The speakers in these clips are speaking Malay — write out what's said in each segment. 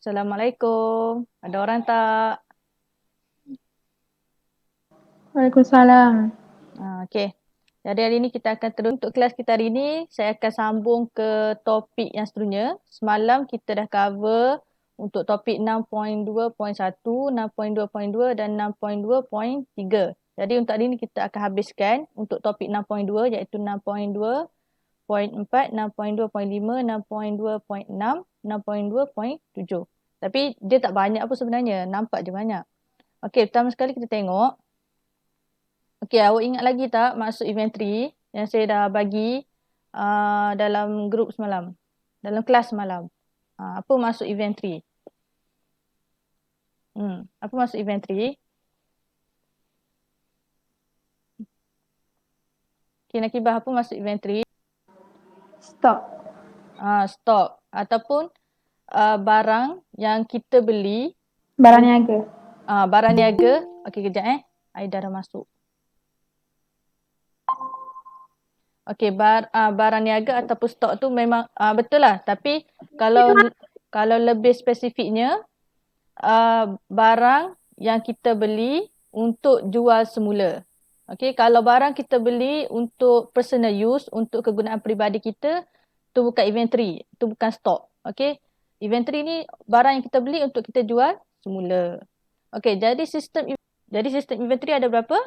Assalamualaikum. Ada orang tak? Waalaikumsalam. Okey. Jadi hari ini kita akan terus untuk kelas kita hari ini, saya akan sambung ke topik yang seterusnya. Semalam kita dah cover untuk topik 6.2.1, 6.2.2 dan 6.2.3. Jadi untuk hari ini kita akan habiskan untuk topik 6.2 iaitu 6.2.4, 6.2.5, 6.2.6, 6.2.7. Tapi dia tak banyak apa sebenarnya, nampak je banyak. Okey, pertama sekali kita tengok. Okey, awak ingat lagi tak maksud inventory yang saya dah bagi dalam grup semalam? Dalam kelas semalam. Apa maksud inventory? Apa maksud inventory? Okey, Nakibah, apa maksud inventory? Stok. Stok ataupun barang yang kita beli. Barang niaga. Barang niaga. Okey, kejap Aida dah masuk. Okey, barang niaga ataupun stok tu memang betul lah. Tapi kalau lebih spesifiknya, barang yang kita beli untuk jual semula. Okey, kalau barang kita beli untuk personal use, untuk kegunaan peribadi kita, tu bukan inventory, tu bukan stok. Okey, inventory ni barang yang kita beli untuk kita jual semula. Okey, jadi sistem inventory ada berapa?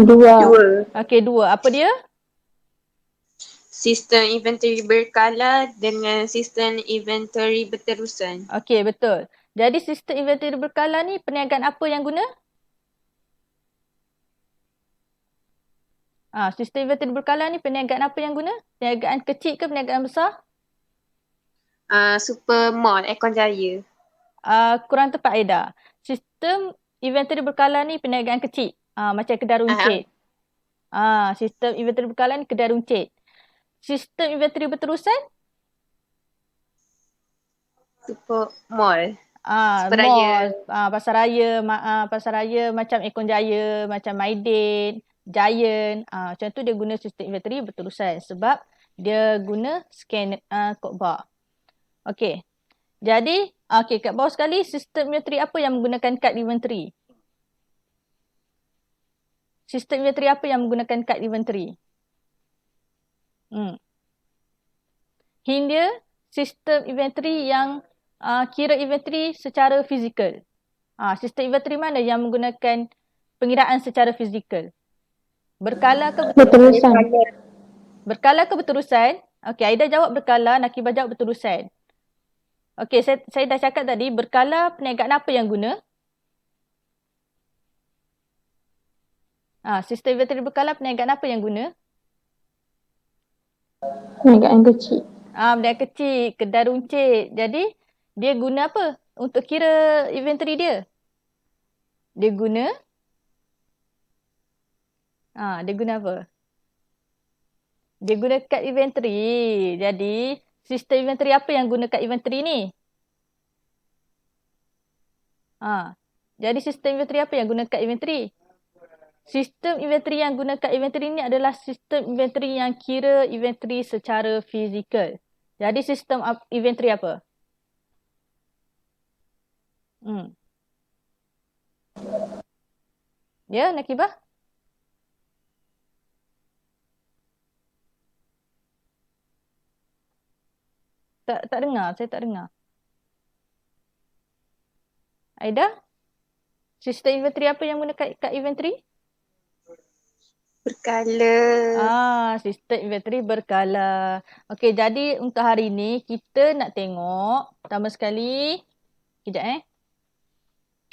Dua. Okey, dua. Apa dia? Sistem inventory berkala dengan sistem inventory berterusan. Okey, betul. Jadi sistem inventory berkala ni perniagaan apa yang guna? Sistem inventory berkala ni perniagaan apa yang guna? Perniagaan kecil ke perniagaan besar? Super Mall Ekon Jaya. Kurang tepat Aida. Sistem inventory berkala ni perniagaan kecil. Macam kedai runcit. Sistem inventory berkala ni kedai runcit. Sistem inventory berterusan? Super Mall. Mall, pasar raya macam Ekon Jaya, macam Maidin, Giant. Macam tu dia guna sistem inventory berterusan sebab dia guna scan kod bar. Okey. Jadi, kat bawah sekali sistem inventory apa yang menggunakan kad inventory? Sistem inventory apa yang menggunakan kad inventory? Hint dia, sistem inventory yang kira inventory secara fizikal. Sistem inventory mana yang menggunakan pengiraan secara fizikal? Berkala ke berterusan? Berkala ke berterusan? Okey, Aida jawab berkala, Nakibah jawab berterusan. Okey, saya dah cakap tadi, berkala perniagaan apa yang guna? Sistem inventory berkala perniagaan apa yang guna? Perniagaan kecil. Perniagaan kecil, kedai runcit. Jadi, dia guna apa untuk kira inventory dia? Dia guna apa? Dia guna kad inventory. Jadi, sistem inventory apa yang guna kad inventory ni? Jadi, sistem inventory apa yang guna kad inventory? Sistem inventory yang guna kad inventory ni adalah sistem inventory yang kira inventory secara fizikal. Jadi, sistem inventory apa? Ya, Nakibah? Tak dengar, saya tak dengar. Aida? Sistem inventory apa yang guna kad inventory? Berkala. Sistem inventory berkala. Okey, jadi untuk hari ni kita nak tengok pertama sekali. Kejap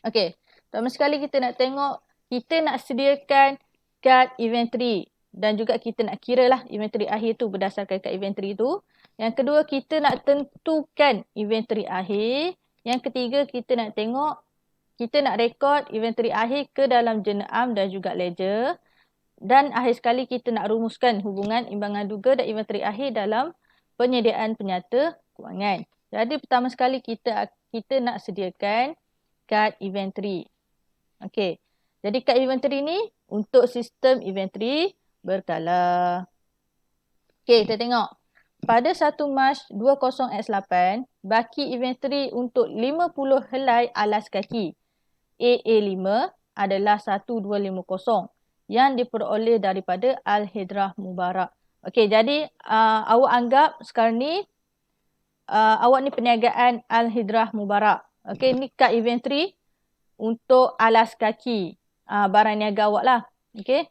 Okey, pertama sekali kita nak tengok, kita nak sediakan kad inventory dan juga kita nak kira lah inventory akhir tu berdasarkan kad inventory tu. Yang kedua, kita nak tentukan inventory akhir. Yang ketiga, kita nak tengok, kita nak rekod inventory akhir ke dalam jenam dan juga ledger. Dan akhir sekali kita nak rumuskan hubungan imbangan duga dan inventory akhir dalam penyediaan penyata kewangan. Jadi pertama sekali kita nak sediakan kad inventory. Okey. Jadi kad inventory ni untuk sistem inventory berkala. Okey, kita tengok. pada 1 Mac 20X8, baki inventory untuk 50 helai alas kaki AA5 adalah 1250 yang diperoleh daripada Al-Hidrah Mubarak. Okey, jadi awak anggap sekarang ni awak ni perniagaan Al-Hidrah Mubarak. Okey, ni kad inventory untuk alas kaki barang niaga awak lah. Okey.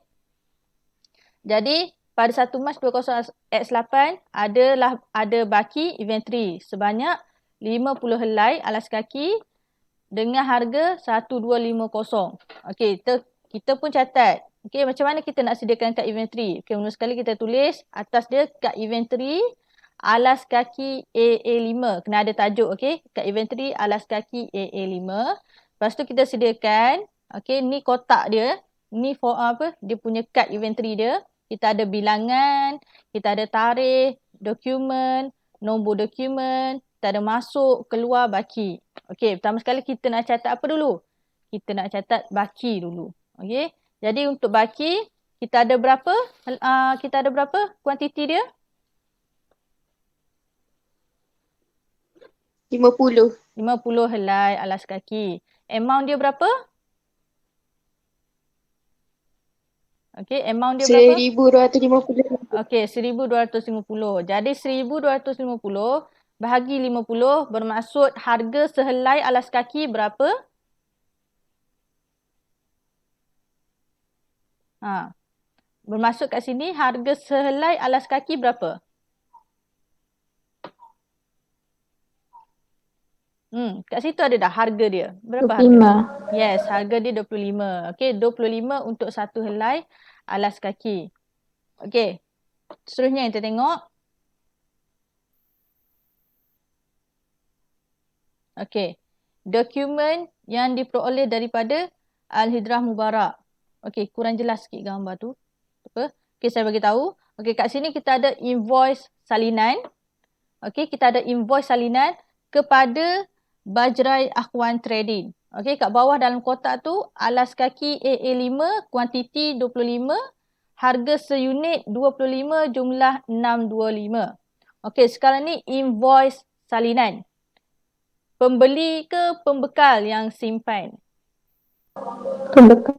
Jadi pada 1 Mac 20X8 ada baki inventory sebanyak 50 helai alas kaki dengan harga 1250. Okey, kita pun catat. Okey, macam mana kita nak sediakan kad inventory? Okey, mula sekali kita tulis atas dia kad inventory alas kaki AA5. Kena ada tajuk, okey. Kad inventory alas kaki AA5. Lepas tu kita sediakan, okey, ni kotak dia. Ni for dia punya kad inventory dia. Kita ada bilangan, kita ada tarikh, dokumen, nombor dokumen, kita ada masuk, keluar, baki. Okey, pertama sekali kita nak catat apa dulu? Kita nak catat baki dulu. Okey. Jadi untuk baki, kita ada berapa? Kita ada berapa kuantiti dia? 50. 50 helai alas kaki. Amount dia berapa? Okey, amount dia berapa? 1250. Okey, 1250. Jadi 1250 bahagi 50 bermaksud harga sehelai alas kaki berapa? Bermaksud kat sini harga sehelai alas kaki berapa? Kat situ ada dah harga dia. Berapa 25. harga? Yes, harga dia 25. Okey, 25 untuk satu helai alas kaki. Okey. Seterusnya kita tengok. Okey. Dokumen yang diperoleh daripada Al-Hidrah Mubarak. Okey, kurang jelas sikit gambar tu. Apa? Okey, saya bagi tahu. Okey, kat sini kita ada invoice salinan. Okey, kita ada invoice salinan kepada Bajrai Akhwan Trading. Okey, kat bawah dalam kotak tu alas kaki AA5 kuantiti 25, harga seunit 25, jumlah 625. Okey, sekarang ni invoice salinan. Pembeli ke pembekal yang simpan? Pembekal.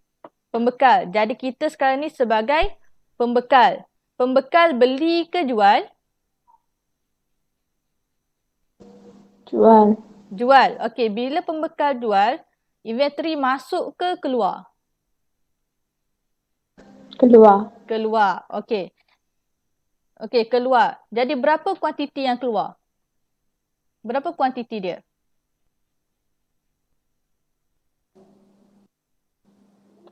Pembekal. Jadi kita sekarang ni sebagai pembekal. Pembekal beli ke jual? Jual. Jual. Okey, bila pembekal jual, inventory masuk ke keluar? Keluar. Keluar. Okey. Okey, keluar. Jadi berapa kuantiti yang keluar? Berapa kuantiti dia?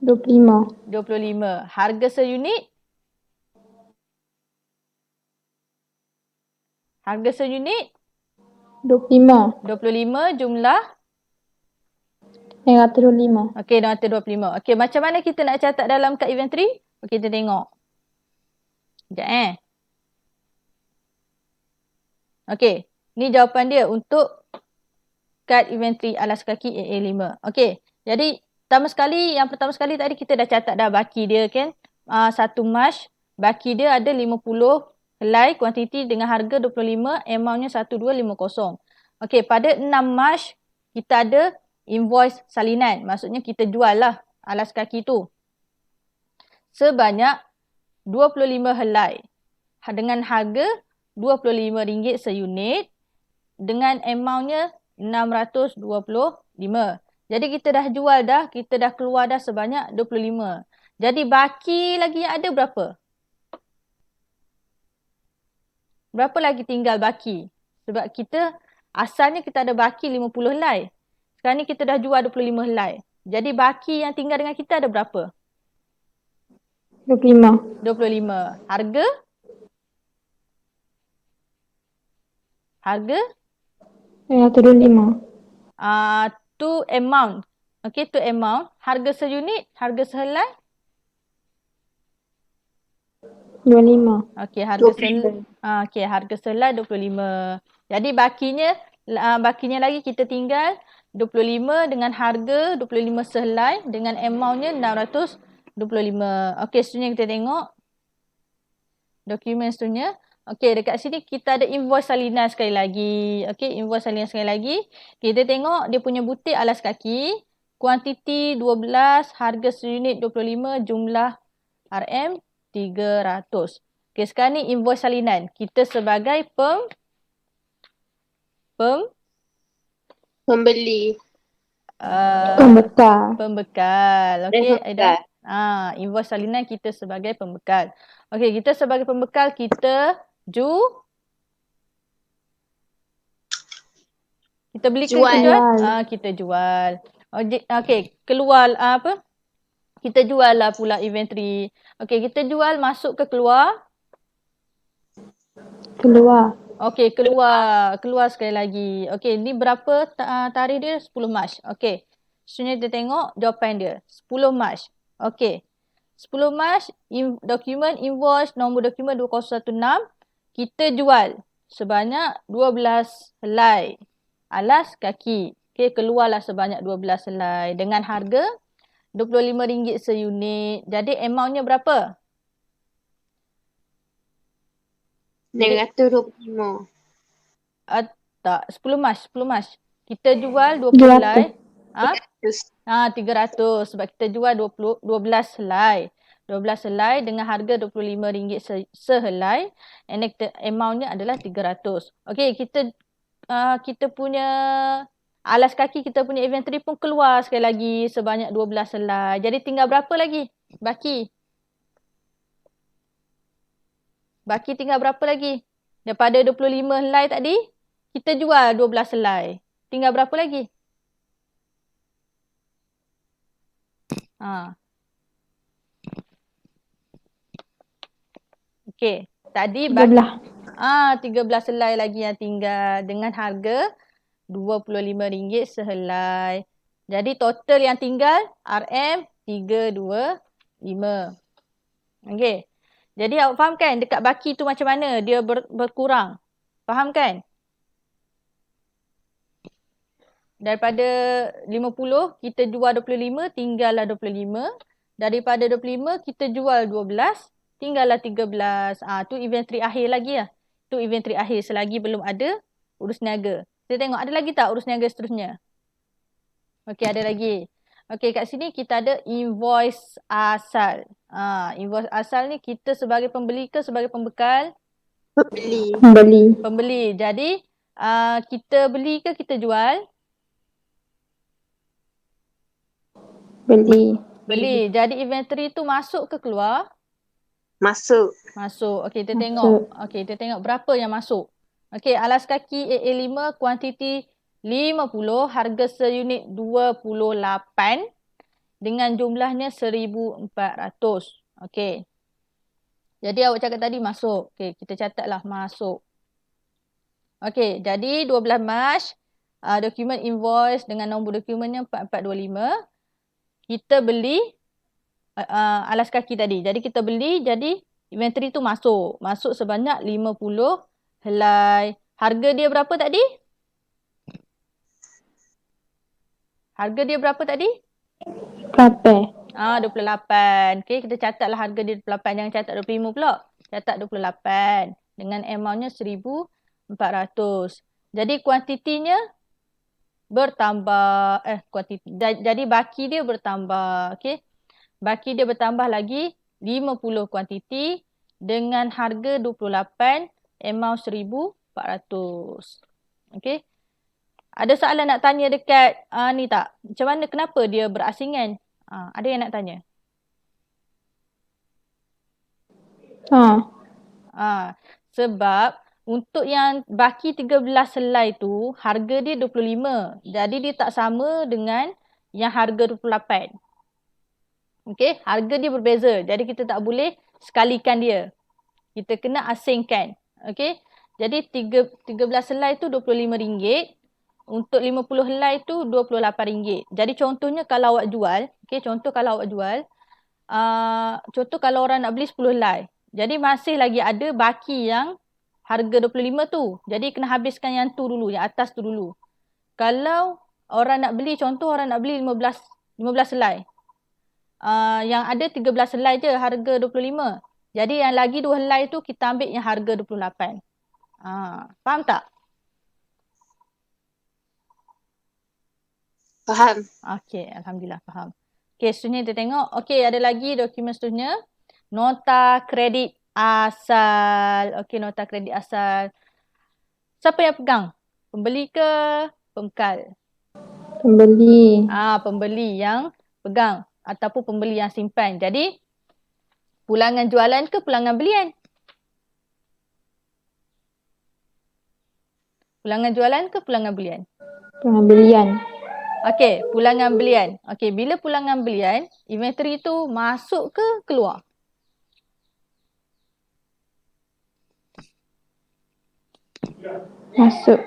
25. 25. Harga seunit? Harga seunit? 25. 25 jumlah? 225. Okey, 225. Okey, macam mana kita nak catat dalam kad inventory? Okey, kita tengok. Sekejap Okey, ni jawapan dia untuk kad inventory alas kaki AA5. Okey, jadi pertama sekali tadi kita dah catat dah baki dia kan. 1 Mac, baki dia ada 50 helai kuantiti dengan harga 25, amountnya 1250. Okey, pada 6 Mac kita ada invoice salinan. Maksudnya kita jual lah alas kaki tu. Sebanyak 25 helai dengan harga RM25 seunit dengan amountnya 625. Jadi kita dah jual dah, kita dah keluar dah sebanyak 25. Jadi baki lagi yang ada berapa? Berapa lagi tinggal baki? Sebab kita asalnya kita ada baki 50 helai. Sekarang ni kita dah jual 25 helai. Jadi baki yang tinggal dengan kita ada berapa? 25. 25. Harga? Harga? 225. Tu amount. Okey, tu amount. Harga seunit, harga sehelai? 25. Okey, harga sehelai 25. Jadi bakinya lagi kita tinggal 25 dengan harga 25 sehelai dengan amountnya 625. Okey, seterusnya kita tengok dokumen seterusnya. Okey, dekat sini kita ada invoice salinan sekali lagi. Okey, invoice salinan sekali lagi. Kita tengok dia punya butir alas kaki. Kuantiti 12, harga seunit 25, jumlah RM 300. Okey, sekarang ni invoice salinan. Kita sebagai Pembeli. Pembekal. Pembekal. Okey, Aida. Pembekal. Invoice salinan kita sebagai pembekal. Okey, kita sebagai pembekal kita kita beli ke kita Jual. jual? Kita jual. Okey, keluar apa? Kita jual lah pula inventory. Okey, kita jual masuk ke keluar? Keluar. Okey, keluar. Keluar sekali lagi. Okey, ni berapa tarikh dia? 10 Mac. Okey. Sebenarnya kita tengok jawapan dia. 10 Mac. Okey. 10 Mac, dokumen invoice nombor dokumen 2016. Kita jual sebanyak 12 helai alas kaki. Okey, keluarlah sebanyak 12 helai dengan harga RM25 seunit. Jadi amountnya berapa? 925. Tak, 10 Mac. Kita jual 20 helai. 300 sebab kita jual 12 helai. 12 helai dengan harga RM25 sehelai. And amountnya adalah 300. Okey, kita punya alas kaki, kita punya inventory pun keluar sekali lagi sebanyak 12 helai. Jadi tinggal berapa lagi? Baki tinggal berapa lagi? Daripada 25 helai tadi, kita jual 12 helai. Tinggal berapa lagi? Okey, tadi 13 helai lagi yang tinggal dengan harga RM25 sehelai. Jadi total yang tinggal RM325. Okey. Jadi awak faham kan dekat baki tu macam mana dia berkurang? Faham kan? Daripada 50 kita jual 25, tinggallah 25. Daripada 25 kita jual 12, tinggallah 13. Tu inventory akhir lagi lah. Tu inventory akhir selagi belum ada urus niaga. Kita tengok ada lagi tak urus niaga seterusnya? Okey, ada lagi. Okey, kat sini kita ada invoice asal. Invoice asal ni kita sebagai pembeli ke sebagai pembekal? Pembeli. Jadi kita beli ke kita jual? Beli. Jadi inventory tu masuk ke keluar? Masuk. Okey, kita tengok. Okey, kita tengok berapa yang masuk. Okey, alas kaki AA5 kuantiti 50, harga seunit 28 dengan jumlahnya 1,400. Okey. Jadi awak cakap tadi masuk. Okey, kita catatlah masuk. Okey, jadi 12 Mac, dokumen invoice dengan nombor dokumennya 4425. Kita beli alas kaki tadi. Jadi kita beli, jadi inventory tu masuk. Masuk sebanyak 50 helai. Harga dia berapa tadi? Harga dia berapa tadi? 28. Okey, kita catatlah harga dia 28. Jangan catat 25 pula. Catat 28. Dengan amountnya 1,400. Jadi kuantitinya bertambah. Jadi baki dia bertambah. Okey. Baki dia bertambah lagi 50 kuantiti dengan harga 28, amount 1,400. Okey. Ada soalan nak tanya dekat ni tak? Macam mana, kenapa dia berasingan? Ada yang nak tanya? Sebab untuk yang baki 13 helai tu, harga dia 25. Jadi dia tak sama dengan yang harga 28. Okey, harga dia berbeza. Jadi kita tak boleh sekalikan dia. Kita kena asingkan. Okey. Jadi 13 helai tu RM25. Untuk 50 helai tu RM28. Jadi contohnya kalau awak jual, okey, contoh kalau awak jual, contoh kalau orang nak beli 10 helai. Jadi masih lagi ada baki yang harga 25 tu. Jadi kena habiskan yang tu dulu, yang atas tu dulu. Kalau orang nak beli, contoh orang nak beli 15 helai. Yang ada 13 helai je harga 25. Jadi yang lagi 2 helai tu kita ambil yang harga 28. Faham tak? Faham. Okey, Alhamdulillah faham. Okey, seterusnya kita tengok. Okey, ada lagi dokumen seterusnya. Nota kredit asal. Okey, nota kredit asal. Siapa yang pegang? Pembeli ke pembekal? Pembeli. Pembeli yang pegang ataupun pembeli yang simpan. Jadi, pulangan jualan ke pulangan belian? Pulangan jualan ke pulangan belian? Pengembelian. Okey, pulangan belian. Okey, bila pulangan belian, inventory tu masuk ke keluar? Masuk.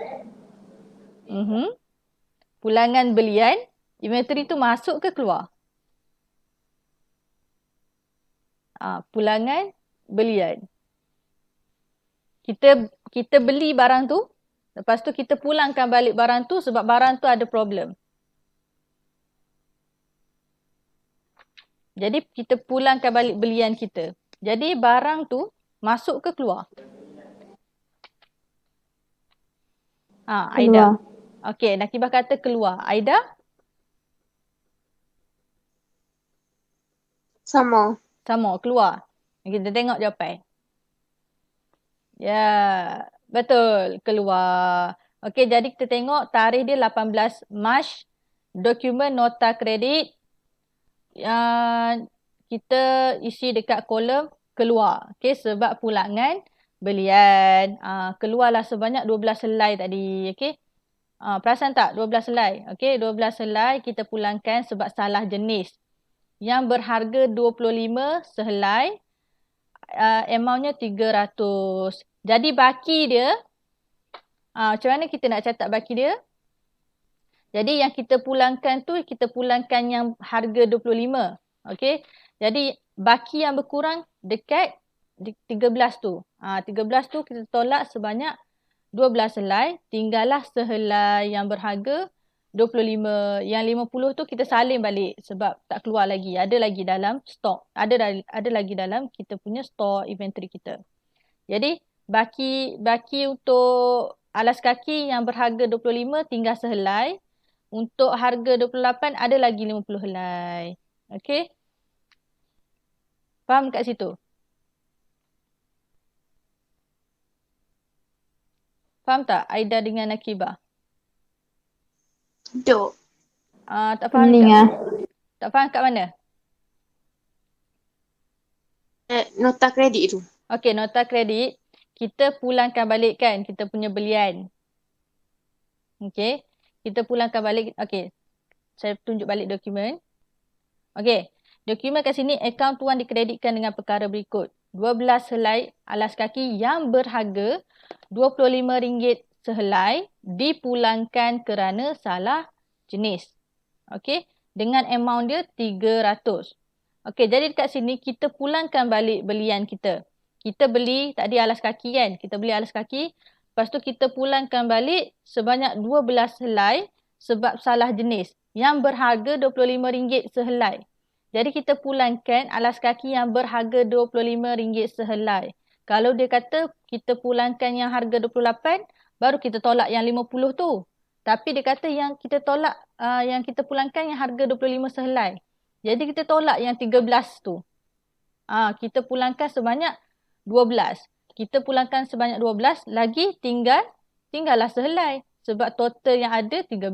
Pulangan belian, inventory tu masuk ke keluar? Pulangan belian. Kita beli barang tu, lepas tu kita pulangkan balik barang tu sebab barang tu ada problem. Jadi kita pulangkan balik belian kita. Jadi barang tu masuk ke keluar? Aida. Keluar. Okey, Nakibah kata keluar. Aida? Sama. Sama, keluar. Kita tengok jawapan. Ya, betul. Keluar. Okey, jadi kita tengok tarikh dia 18 Mac. Dokumen nota kredit. Kita isi dekat kolom keluar. Okey, sebab pulangan belian. Keluarlah sebanyak 12 helai tadi. Okey. Perasan tak? 12 helai. Okey, 12 helai kita pulangkan sebab salah jenis. Yang berharga 25 sehelai. Amountnya 300. Jadi baki dia, macam mana kita nak catat baki dia? Jadi yang kita pulangkan tu, kita pulangkan yang harga 25. Okey. Jadi baki yang berkurang dekat 13 tu. 13 tu kita tolak sebanyak 12 helai. Tinggallah sehelai yang berharga 25. Yang 50 tu kita salin balik sebab tak keluar lagi. Ada lagi dalam stok. Ada lagi dalam kita punya stok inventory kita. Jadi baki untuk alas kaki yang berharga 25 tinggal sehelai. Untuk harga 28 ada lagi 50 helai. Okey? Faham kat situ? Faham tak Aida dengan Nakibah? Duk. Tak faham tak faham kat mana? Nota kredit tu. Okey, nota kredit. Kita pulangkan balik kan kita punya belian. Okey. Kita pulangkan balik. Okey. Saya tunjuk balik dokumen. Okey. Dokumen kat sini akaun tuan dikreditkan dengan perkara berikut. 12 helai alas kaki yang berharga RM25 sehelai dipulangkan kerana salah jenis. Okey. Dengan amount dia 300. Okey, jadi dekat sini kita pulangkan balik belian kita. Kita beli tadi alas kaki kan. Kita beli alas kaki. Lepas tu kita pulangkan balik sebanyak 12 helai sebab salah jenis. Yang berharga RM25 sehelai. Jadi kita pulangkan alas kaki yang berharga RM25 sehelai. Kalau dia kata kita pulangkan yang harga 28, baru kita tolak yang 50 tu. Tapi dia kata yang kita tolak, yang kita pulangkan yang harga 25 sehelai. Jadi kita tolak yang 13 tu. Kita pulangkan sebanyak 12. Kita pulangkan sebanyak 12, lagi tinggallah sehelai. Sebab total yang ada 13.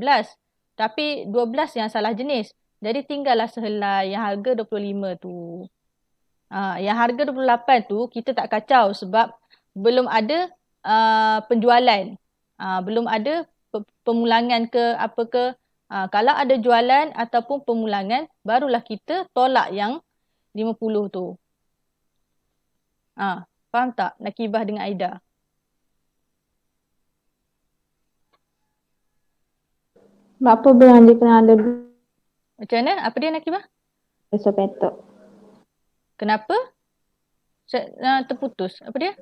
Tapi 12 yang salah jenis. Jadi tinggallah sehelai yang harga 25 tu. Yang harga 28 tu kita tak kacau sebab belum ada penjualan. Belum ada pemulangan ke apa ke. Kalau ada jualan ataupun pemulangan, barulah kita tolak yang 50 tu. Faham tak Nakibah dengan Aida? Apa bilang dia kena ada Macam mana? Apa dia Nakibah? besar petok? Kenapa? Terputus. Apa dia?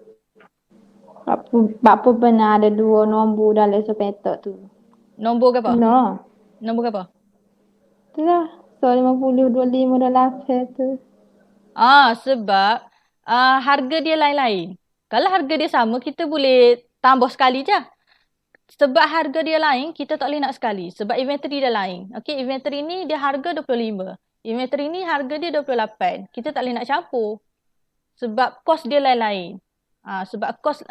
Apa pernah ada 2 nombor dalam besar petok tu? Nombor ke apa? No. Nombor ke apa? Itulah. 50, 25 dalam 8 tu. Sebab harga dia lain-lain. Kalau harga dia sama, kita boleh tambah sekali je. Sebab harga dia lain, kita tak boleh nak sekali. Sebab inventory dia lain. Okay, inventory ni dia harga 25. Inventory ni harga dia 28. Kita tak boleh nak campur. Sebab kos dia lain-lain. Sebab kos,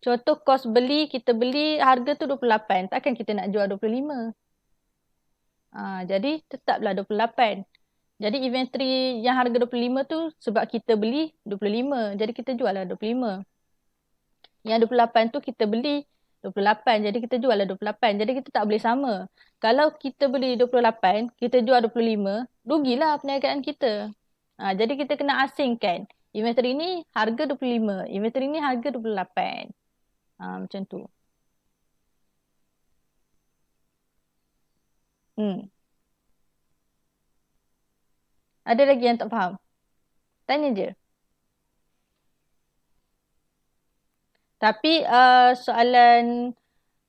contoh kos beli, kita beli harga tu 28. Takkan kita nak jual 25. Jadi tetaplah 28. Jadi inventory yang harga 25 tu sebab kita beli 25. Jadi kita jual lah 25. Yang 28 tu kita beli 28. Jadi kita jual lah 28. Jadi kita tak boleh sama. Kalau kita beli 28, kita jual 25, rugilah perniagaan kita. Jadi kita kena asingkan. Inventory ni harga 25. Inventory ni harga 28. Macam tu. Ada lagi yang tak faham? Tanya je. Tapi soalan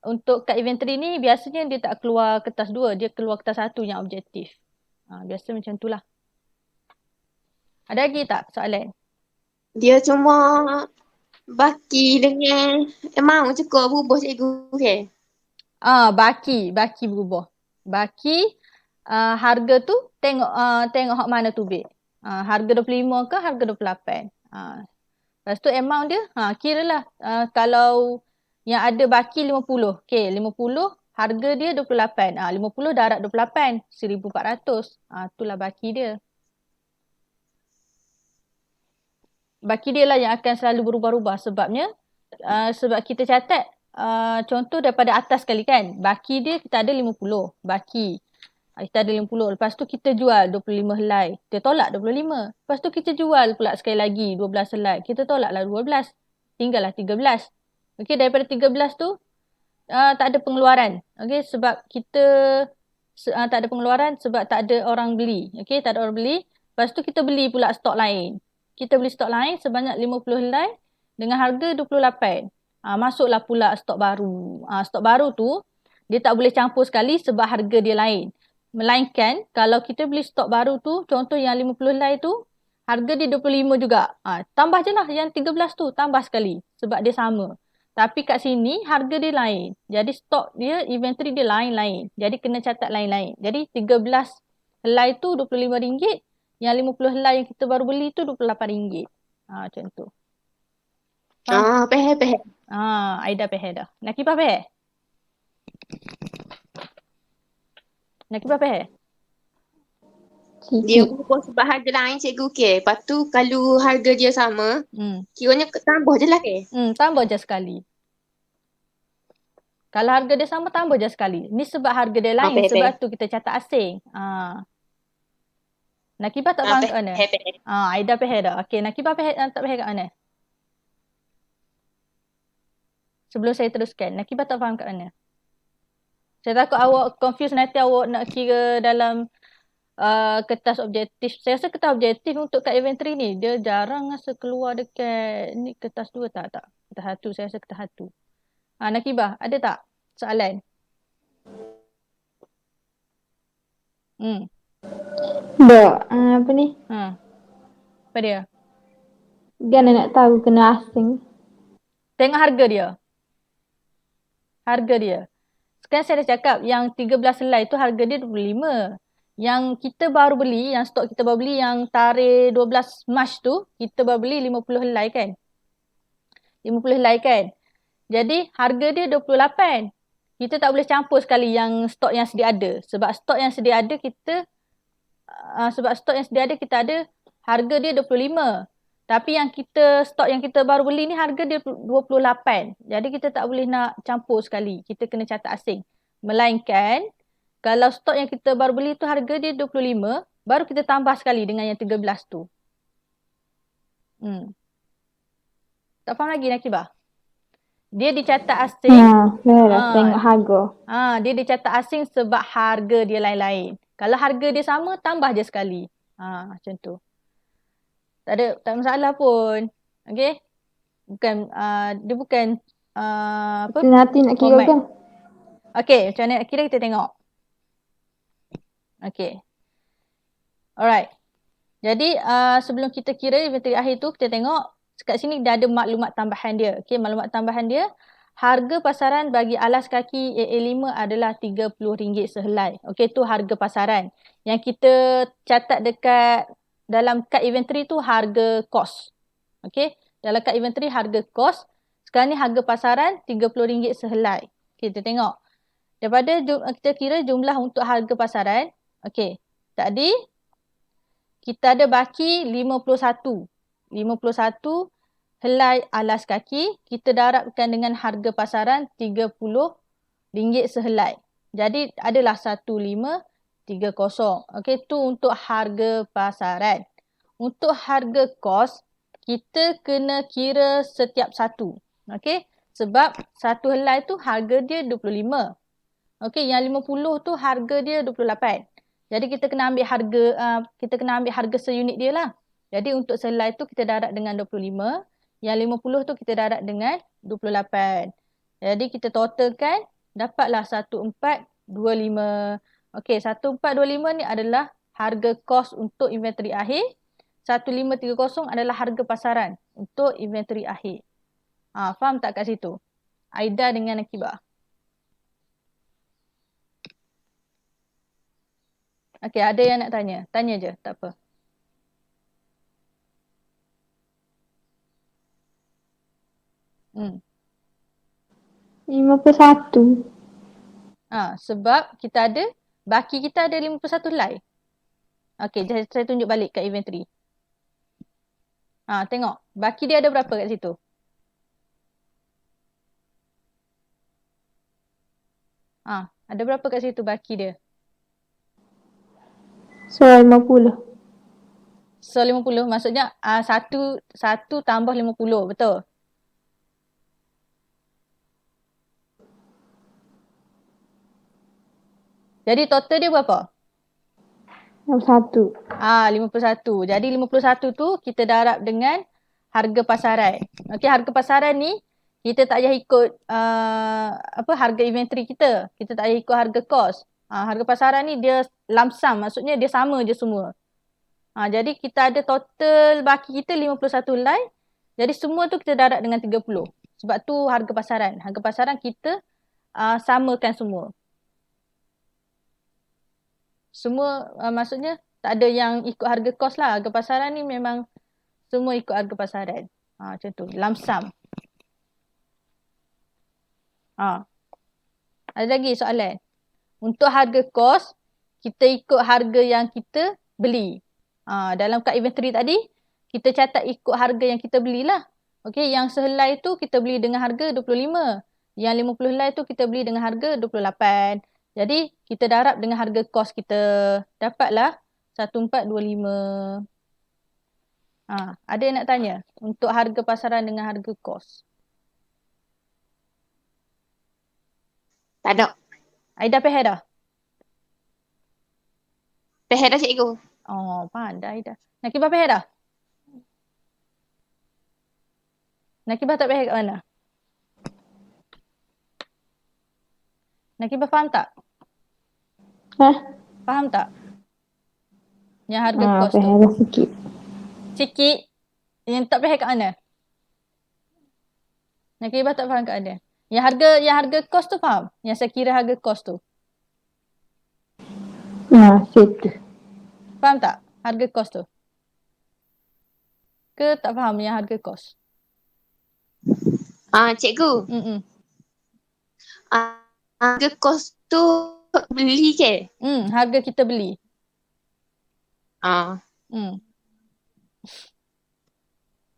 untuk kad inventory ni biasanya dia tak keluar kertas 2. Dia keluar kertas 1 yang objektif. Biasa macam tu lah. Ada lagi tak soalan? Dia cuma baki dengan amount cukup berubah cikgu ke? Baki berubah. Baki harga tu tengok hak mana tu babe. Harga 25 ke harga 28. Lepas tu amount dia kiralah kalau yang ada baki 50. Okay, 50 harga dia 28. 50 darab 28, 1,400. Itulah baki dia. Baki dia lah yang akan selalu berubah-ubah sebabnya sebab kita catat contoh daripada atas sekali kan. Baki dia kita ada 50. Baki. Kita ada 50. Lepas tu kita jual 25 helai. Dia tolak 25. Lepas tu kita jual pula sekali lagi 12 helai. Kita tolaklah 12. Tinggallah 13. Okey, daripada 13 tu tak ada pengeluaran. Okey, sebab kita tak ada pengeluaran sebab tak ada orang beli. Okey, tak ada orang beli. Lepas tu kita beli pula stok lain. Kita beli stok lain sebanyak 50 helai dengan harga 28. Masuklah pula stok baru. Stok baru tu dia tak boleh campur sekali sebab harga dia lain. Melainkan kalau kita beli stok baru tu, contoh yang 50 helai tu, harga dia 25 juga. Tambah je lah yang 13 tu, tambah sekali sebab dia sama. Tapi kat sini harga dia lain. Jadi stok dia, inventory dia lain-lain. Jadi kena catat lain-lain. Jadi 13 helai tu RM25. Yang 50 helai yang kita baru beli tu RM28. Macam tu. Faham? Faham. Aida faham dah. Nakibah faham? Nakibah faham? Dia ubah sebab harga lain cikgu ke. Lepas tu kalau harga dia sama, kiranya tambah je lah ke? Tambah je sekali. Kalau harga dia sama, tambah je sekali. Ni sebab harga dia lain. Sebab tu kita catat asing. Nakibah tak faham kat mana? Aida faham dah. Okey, Nakibah tak faham kat mana? Sebelum saya teruskan, Nakibah tak faham kat mana? Saya takut awak confuse nanti awak nak kira dalam kertas objektif. Saya rasa kertas objektif untuk kad inventory ni, dia jarang rasa keluar dekat ni kertas 2 tak? Kertas 1, saya rasa kertas 1. Nakibah, ada tak soalan? Apa ni? Apa dia? Gana nak tahu kena asing. Tengok harga dia. Harga dia. Sekarang saya dah cakap yang 13 helai tu harga dia 25. Yang kita baru beli, yang stok kita baru beli yang tarikh 12 Mac tu, kita baru beli 50 helai kan? 50 helai kan? Jadi harga dia 28. Kita tak boleh campur sekali yang stok yang sedia ada. Sebab stok yang sedia ada kita ada harga dia 25. Tapi yang stok yang kita baru beli ni harga dia 28. Jadi kita tak boleh nak campur sekali. Kita kena catat asing. Melainkan kalau stok yang kita baru beli tu harga dia 25, baru kita tambah sekali dengan yang 13 tu. Tak faham lagi Nakibah? Dia dicatat asing. Tengok harga. Dia dicatat asing sebab harga dia lain-lain. Kalau harga dia sama, tambah je sekali. Macam tu. Tak ada masalah pun. Okay? Dia bukan apa? Nanti nak kira kan? Okay, macam mana nak kira kita tengok. Okay. Alright. Jadi sebelum kita kira inventory akhir tu, kita tengok kat sini dah ada maklumat tambahan dia. Okey, maklumat tambahan dia, harga pasaran bagi alas kaki AA5 adalah RM30 sehelai. Okey, tu harga pasaran. Yang kita catat dekat dalam kad inventory tu harga kos. Okey, dalam kad inventory harga kos. Sekarang ni harga pasaran RM30 sehelai. Okey, kita tengok. Daripada kita kira jumlah untuk harga pasaran. Okey, tadi kita ada baki 51. 51 helai alas kaki. Kita darabkan dengan harga pasaran RM30 sehelai. Jadi adalah 1530. Okey, tu untuk harga pasaran. Untuk harga kos, kita kena kira setiap satu. Okey, sebab satu helai tu harga dia 25. Okey, yang 50 tu harga dia 28. Jadi kita kena ambil harga seunit dia lah. Jadi untuk selai tu kita darab dengan 25. Yang 50 tu kita darab dengan 28. Jadi kita totalkan dapatlah 1425. Okey, 1425 ni adalah harga kos untuk inventory akhir. 1530 adalah harga pasaran untuk inventory akhir. Faham tak kat situ? Aida dengan Nakibah. Okey, ada yang nak tanya? Tanya je, tak apa. Hmm. 51. Sebab baki kita ada 51 helai. Okey, saya tunjuk balik kat inventory. Tengok, baki dia ada berapa kat situ? Ada berapa kat situ baki dia? So 50. So 50 maksudnya 1 tambah 50, betul? Jadi total dia berapa? 51. 51. Jadi 51 tu kita darab dengan harga pasaran. Okey, harga pasaran ni kita tak payah ikut harga inventory kita. Kita tak payah ikut harga kos. Harga pasaran ni dia lump sum, maksudnya dia sama je semua. Jadi kita ada total baki kita 51 helai. Jadi semua tu kita darab dengan 30. Sebab tu harga pasaran. Harga pasaran kita samakan semua. Semua maksudnya tak ada yang ikut harga kos lah. Harga pasaran ni memang semua ikut harga pasaran. Macam tu. Lump sum. Ada lagi soalan? Untuk harga kos, kita ikut harga yang kita beli. Dalam kad inventory tadi, kita catat ikut harga yang kita belilah. Okey, yang sehelai tu kita beli dengan harga 25. Yang 50 helai tu kita beli dengan harga 28. Jadi, kita darab dengan harga kos kita. Dapatlah 1425. Ada yang nak tanya? Untuk harga pasaran dengan harga kos. Tak ada. Aida faham dah? Faham dah cikgu? Pandai Aida. Nakibah faham dah? Nakibah tak faham kat mana? Nakibah faham tak? Faham tak? Yang harga kos tu. Faham sikit. Sikit. Yang tak faham kat mana? Nakibah tak faham kat mana? Yang harga kos tu faham? Yang saya kira harga kos tu. Situ. Faham tak? Harga kos tu. Ke tak faham yang harga kos? Cikgu. Harga kos tu beli ke? Harga kita beli.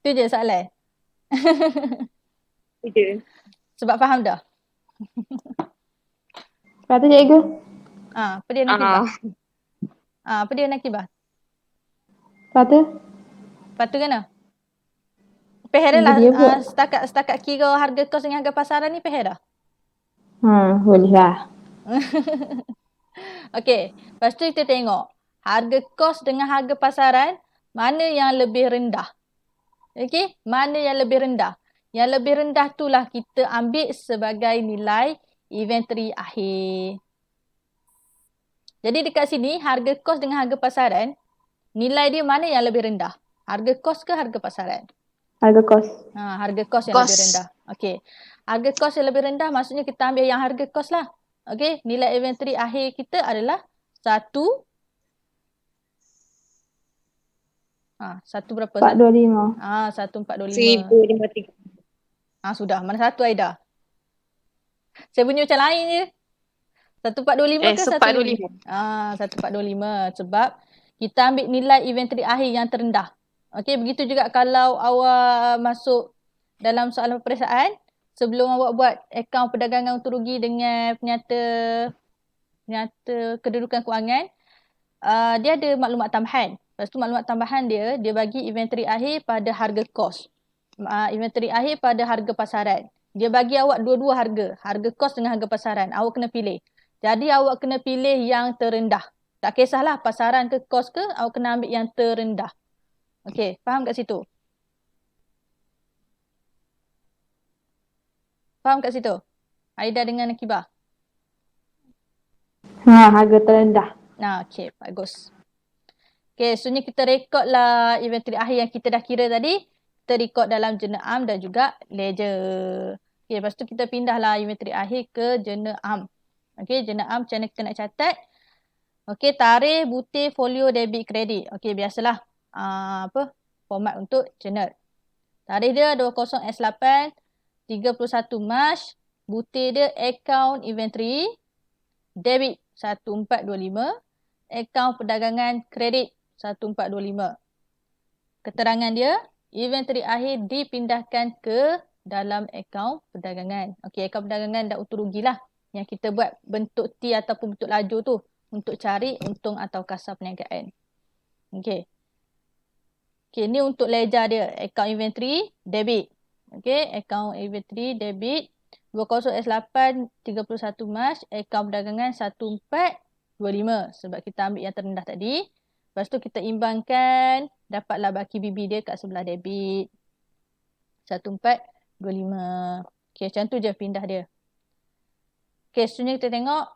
Tu je soalan. Itu. Sebab faham dah? Lepas tu cikgu. Apa dia Nakibah? Apa dia Nakibah? Lepas tu? Lepas tu kena? Faham dah lah. Setakat kira harga kos dengan harga pasaran ni faham dah? Boleh lah. Okey. Lepas tu kita tengok. Harga kos dengan harga pasaran, mana yang lebih rendah? Okey. Mana yang lebih rendah? Yang lebih rendah itulah kita ambil sebagai nilai inventory akhir. Jadi dekat sini, harga kos dengan harga pasaran, Nilai dia mana yang lebih rendah? Harga kos ke harga pasaran? Harga kos. Harga kos yang lebih rendah. Okey. Harga kos yang lebih rendah maksudnya kita ambil yang harga kos lah. Okey. Nilai inventory akhir kita adalah 1. Satu berapa? 425. 1425. 1,53. Sudah. Mana satu Aida? Saya bunyi macam lain je. 1425 ke satu lagi? 1,425. 1425. Sebab kita ambil nilai inventory akhir yang terendah. Okey, begitu juga kalau awak masuk dalam soalan peperiksaan, sebelum awak buat akaun perdagangan untung rugi dengan penyata kedudukan kewangan, dia ada maklumat tambahan. Lepas tu maklumat tambahan dia bagi inventory akhir pada harga kos. Inventory akhir pada harga pasaran. Dia bagi awak dua-dua harga. Harga kos dengan harga pasaran. Awak kena pilih. Jadi awak kena pilih yang terendah. Tak kisahlah pasaran ke kos ke, awak kena ambil yang terendah. Okey, faham kat situ? Faham kat situ? Aida dengan Nakibah? Harga terendah. Okey, bagus. Okey, sebenarnya kita rekodlah inventory akhir yang kita dah kira tadi. Kita rekod dalam jurnal am dan juga ledger. Okey, lepas tu kita pindahlah inventory akhir ke jurnal am. Okey, jurnal am macam mana kita nak catat. Okey, tarikh, butir, folio, debit, kredit. Okey, biasalah format untuk jurnal. Tarikh dia 20S8, 31 Mac. Butir dia account inventory. Debit 1425. Akaun perdagangan kredit 1425. Keterangan dia, inventory akhir dipindahkan ke dalam akaun perdagangan. Okey, akaun perdagangan dah untung rugi lah. Yang kita buat bentuk T ataupun bentuk laju tu untuk cari untung atau kasar perniagaan. Okey. Okey, ni untuk ledger dia. Akaun inventory debit. Okey, akaun inventory debit 20S8 31 Mac, akaun perdagangan 1425 sebab kita ambil yang terendah tadi. Lepas tu kita imbangkan, dapatlah baki BB dia kat sebelah debit. 1425. Okey, macam tu je pindah dia. Okey, seterusnya kita tengok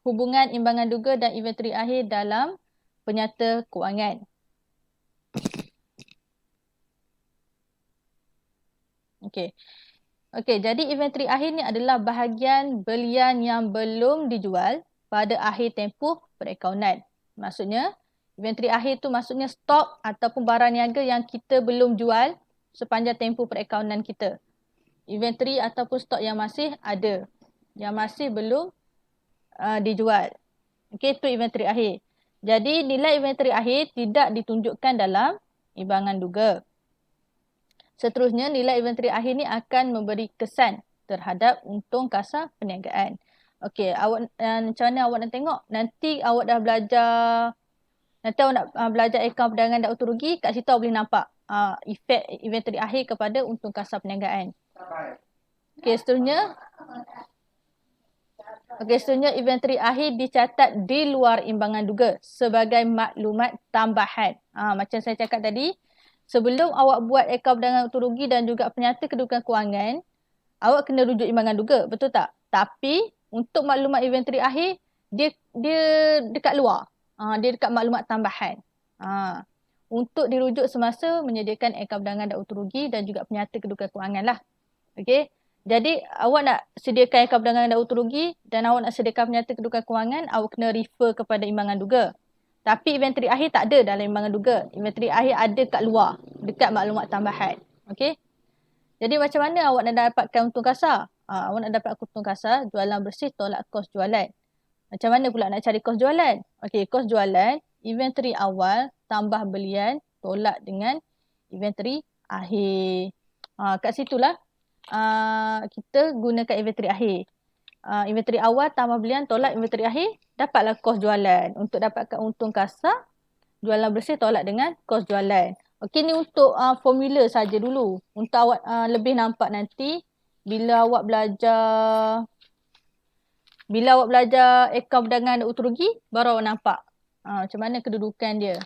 hubungan imbangan duga dan inventory akhir dalam penyata kewangan. Okey. Okey, jadi inventory akhir ni adalah bahagian belian yang belum dijual pada akhir tempoh perakaunan. Maksudnya, inventory akhir tu maksudnya stok ataupun barang niaga yang kita belum jual sepanjang tempoh perakaunan kita. Inventory ataupun stok yang masih ada, yang masih belum dijual. Okey, itu inventory akhir. Jadi, nilai inventory akhir tidak ditunjukkan dalam imbangan duga. Seterusnya, nilai inventory akhir ni akan memberi kesan terhadap untung kasar perniagaan. Okey, macam mana awak nak tengok? Nanti awak dah belajar, nanti awak nak belajar akaun perdagangan dan untung rugi, kat situ awak boleh nampak efek inventory akhir kepada untung kasar perniagaan. Okey, seterusnya inventory akhir dicatat di luar imbangan duga sebagai maklumat tambahan. Macam saya cakap tadi, sebelum awak buat akaun perdagangan untung rugi dan juga penyata kedudukan kewangan, awak kena rujuk imbangan duga, betul tak? Tapi untuk maklumat inventory akhir, dia dekat luar. Dia dekat maklumat tambahan. Untuk dirujuk semasa menyediakan akaun perdagangan dan untung rugi dan juga penyata kedudukan kewangan lah. Okey. Jadi awak nak sediakan akaun perdagangan dan untung rugi dan awak nak sediakan penyata kedudukan kewangan, awak kena refer kepada imbangan duga. Tapi inventory akhir tak ada dalam imbangan duga. Inventory akhir ada kat luar, dekat maklumat tambahan. Okey. Jadi macam mana awak nak dapatkan untung kasar? Awak nak dapat untung kasar, jualan bersih tolak kos jualan. Macam mana pula nak cari kos jualan? Okey, kos jualan, inventory awal tambah belian tolak dengan inventory akhir. Kat situlah kita gunakan inventory akhir. Inventory awal tambah belian tolak inventory akhir, dapatlah kos jualan. Untuk dapatkan untung kasar, jualan bersih tolak dengan kos jualan. Okey, ni untuk formula saja dulu. Untuk awak lebih nampak nanti bila awak belajar akaun perdagangan dan untung rugi, baru awak nampak macam mana kedudukan dia.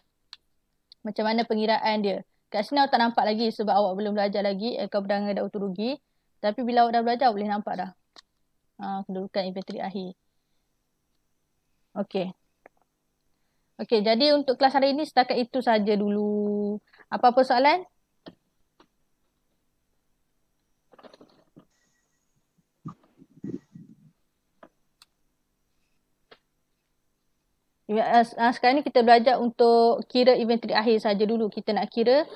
Macam mana pengiraan dia. Kat sini awak tak nampak lagi sebab awak belum belajar lagi akaun perdagangan dan untung rugi. Tapi bila awak dah belajar, awak boleh nampak dah kedudukan inventory akhir. Okey. Okey, jadi untuk kelas hari ini setakat itu saja dulu. Apa-apa soalan? Sekarang ni kita belajar untuk kira inventory akhir saja dulu. Kita nak kira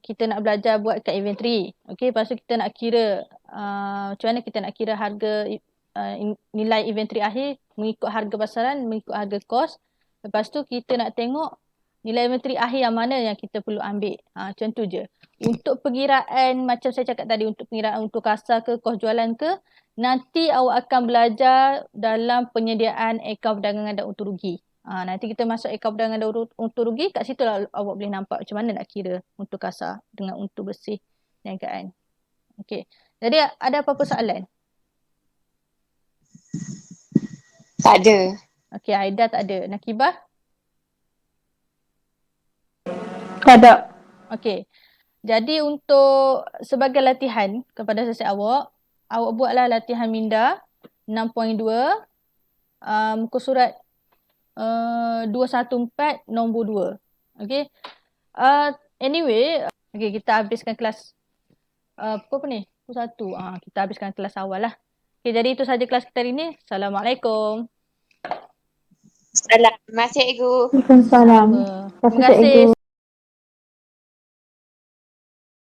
kita nak belajar buat kat inventory. Okey, lepas tu kita nak kira macam mana kita nak kira harga nilai inventory akhir mengikut harga pasaran, mengikut harga kos. Lepas tu kita nak tengok nilai inventory akhir yang mana yang kita perlu ambil. Macam tu je. Untuk pengiraan macam saya cakap tadi, untuk pengiraan untuk kasa ke, kos jualan ke, nanti awak akan belajar dalam penyediaan akaun perdagangan dan untung rugi. Nanti kita masuk akaun perdagangan dan untung rugi, kat situ lah awak boleh nampak macam mana nak kira untung kasar dengan untung bersih perniagaan. Okey. Jadi ada apa-apa soalan? Tak ada. Okey, Aida tak ada. Nakibah? Tak ada. Okey. Jadi untuk sebagai latihan kepada sesi awak buatlah latihan minda 6.2 muka surat 214 nombor 2. Okey. Anyway, okey, kita habiskan kelas pukul apa ni? Pukul 1. Kita habiskan kelas awal lah. Okey, jadi itu saja kelas kita hari ini. Assalamualaikum. Salam. Terima kasih, Cikgu. Waalaikumsalam. Terima kasih. Cikgu.